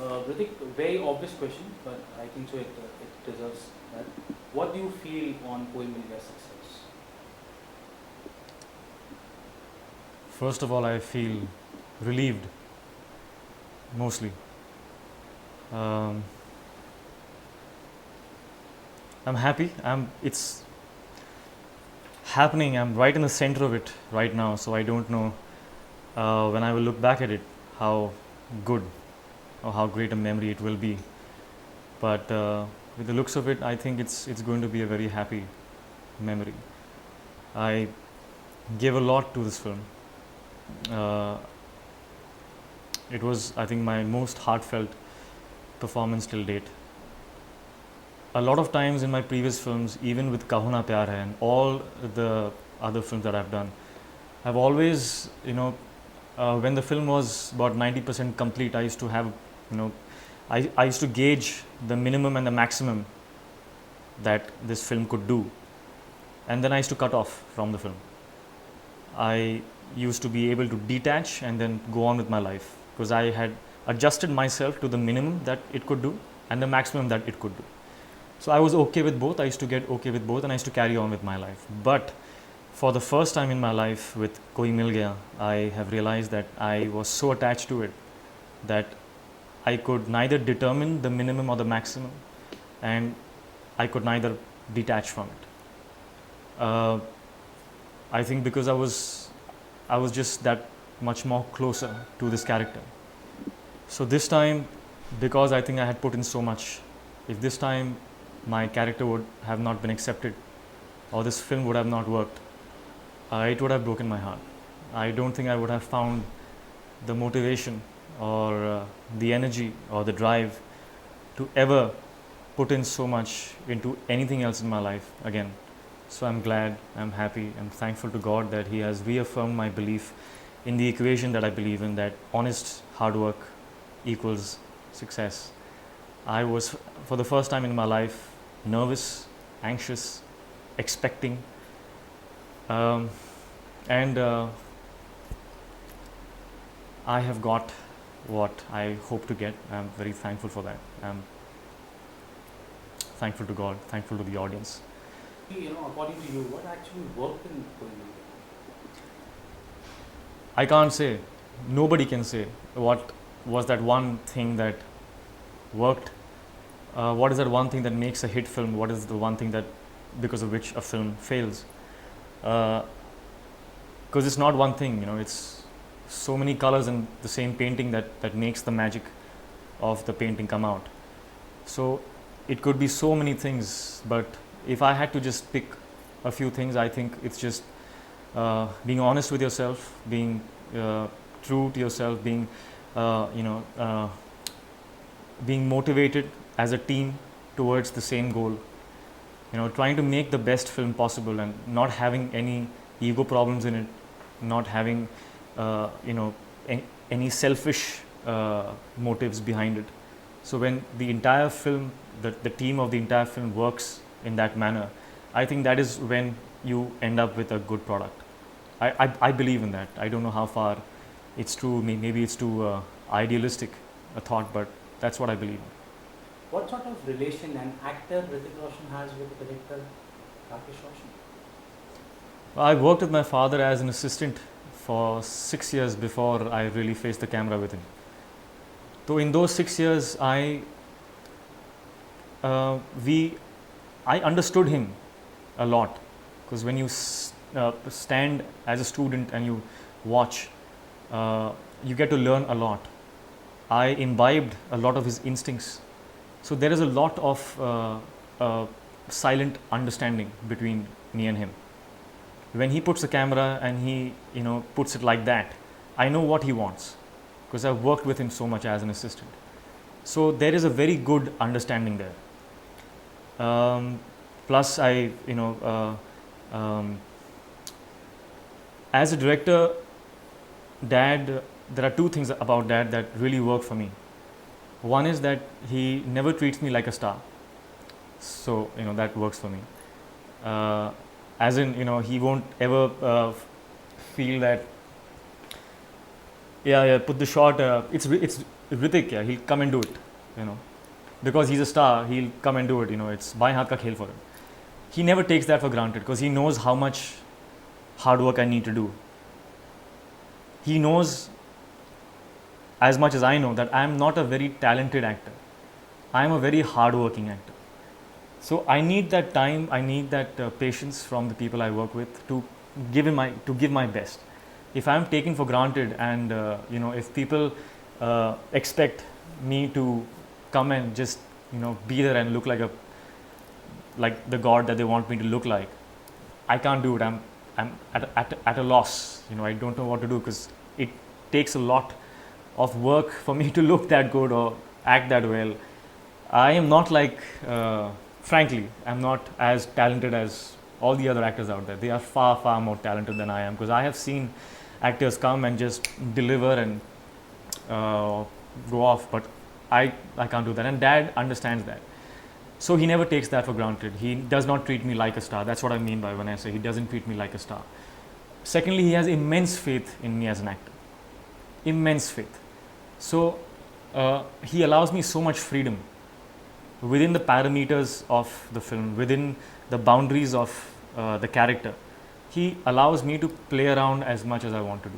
Hrithik, very obvious question, but I think so it deserves that. What do you feel on Koi Mil Gaya success? First of all, I feel relieved, mostly. I'm happy. It's happening. I'm right in the center of it right now, so I don't know when I will look back at it how good or how great a memory it will be. But with the looks of it, I think it's going to be a very happy memory. I gave a lot to this film. It was, I think, my most heartfelt performance till date. A lot of times in my previous films, even with Kaho Na Pyar Hain and all the other films that I've done, I've always, when the film was about 90% complete, I used to have, I used to gauge the minimum and the maximum that this film could do. And then I used to cut off from the film. I used to be able to detach and then go on with my life because I had adjusted myself to the minimum that it could do and the maximum that it could do. So I was okay with both. I used to get okay with both and I used to carry on with my life. But for the first time in my life with Koi Mil Gaya, I have realized that I was so attached to it that I could neither determine the minimum or the maximum, and I could neither detach from it. I think because I was just that much more closer to this character. So this time, because I think I had put in so much, if this time my character would have not been accepted or this film would have not worked, it would have broken my heart. I don't think I would have found the motivation or the energy or the drive to ever put in so much into anything else in my life again. So I'm glad, I'm happy, I'm thankful to God that He has reaffirmed my belief in the equation that I believe in, that honest hard work equals success. I was, for the first time in my life, nervous, anxious, expecting, and I have got what I hope to get. I'm very thankful for that. I'm thankful to God, thankful to the audience. According to you, what actually worked in Koi Mil Gaya? I can't say, nobody can say what was that one thing that worked. What is that one thing that makes a hit film? What is the one thing that because of which a film fails? Because it's not one thing, it's so many colors in the same painting that makes the magic of the painting come out. So it could be so many things, but if I had to just pick a few things, I think it's just being honest with yourself, being true to yourself, being being motivated as a team towards the same goal. Trying to make the best film possible and not having any ego problems in it, not having any selfish motives behind it. So when the entire film, the team of the entire film works in that manner, I think that is when you end up with a good product. I believe in that. I don't know how far it's true. Maybe it's too idealistic a thought, but that's what I believe in. What sort of relation an actor Hrithik Roshan has with the director Rakesh Roshan? I worked with my father as an assistant for 6 years before I really faced the camera with him. So in those 6 years, I understood him a lot, because when you stand as a student and you watch, you get to learn a lot. I imbibed a lot of his instincts. So there is a lot of silent understanding between me and him. When he puts the camera and he puts it like that, I know what he wants because I've worked with him so much as an assistant. So there is a very good understanding there. Plus, as a director, Dad, there are two things about Dad that really work for me. One is that he never treats me like a star. So, that works for me. As in, he won't ever feel that, put the shot. Hrithik, yeah, he'll come and do it, you know, because he's a star, he'll come and do it, you know, it's baएं हाथ का खेल for him. He never takes that for granted because he knows how much hard work I need to do. He knows as much as I know that I am not a very talented actor. I am a very hard-working actor. So I need that time, I need that patience from the people I work with to give my best. If I am taken for granted and you know, if people expect me to come and just, you know, be there and look like the god that they want me to look like, I can't do it. I'm at a loss. You know, I don't know what to do because it takes a lot of work for me to look that good or act that well. I am not like, frankly, I'm not as talented as all the other actors out there. They are far, far more talented than I am because I have seen actors come and just deliver and go off, but I can't do that. And Dad understands that. So he never takes that for granted. He does not treat me like a star. That's what I mean by when I say he doesn't treat me like a star. Secondly, he has immense faith in me as an actor. Immense faith. So he allows me so much freedom within the parameters of the film, within the boundaries of the character. He allows me to play around as much as I want to do.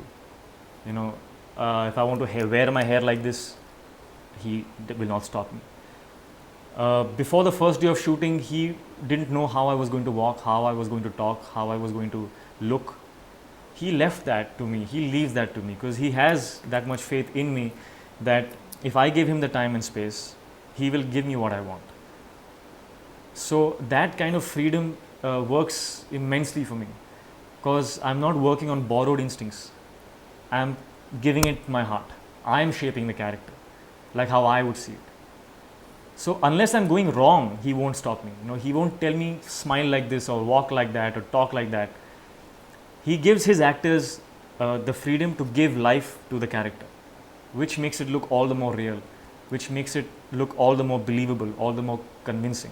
You know, if I want to wear my hair like this, he will not stop me. Before the first day of shooting, he didn't know how I was going to walk, how I was going to talk, how I was going to look. He left that to me. He leaves that to me because he has that much faith in me that if I give him the time and space, he will give me what I want. So that kind of freedom works immensely for me because I'm not working on borrowed instincts. I'm giving it my heart. I'm shaping the character like how I would see it. So unless I'm going wrong, he won't stop me. You know, he won't tell me smile like this or walk like that or talk like that. He gives his actors the freedom to give life to the character, which makes it look all the more real, which makes it look all the more believable, all the more convincing.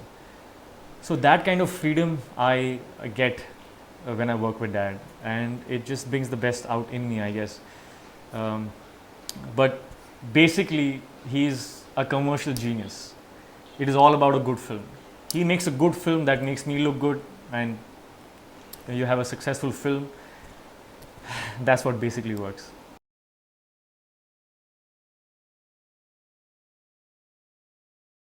So that kind of freedom I get when I work with Dad, and it just brings the best out in me, I guess. But basically, he's a commercial genius. It is all about a good film. He makes a good film that makes me look good, and you have a successful film. That's what basically works.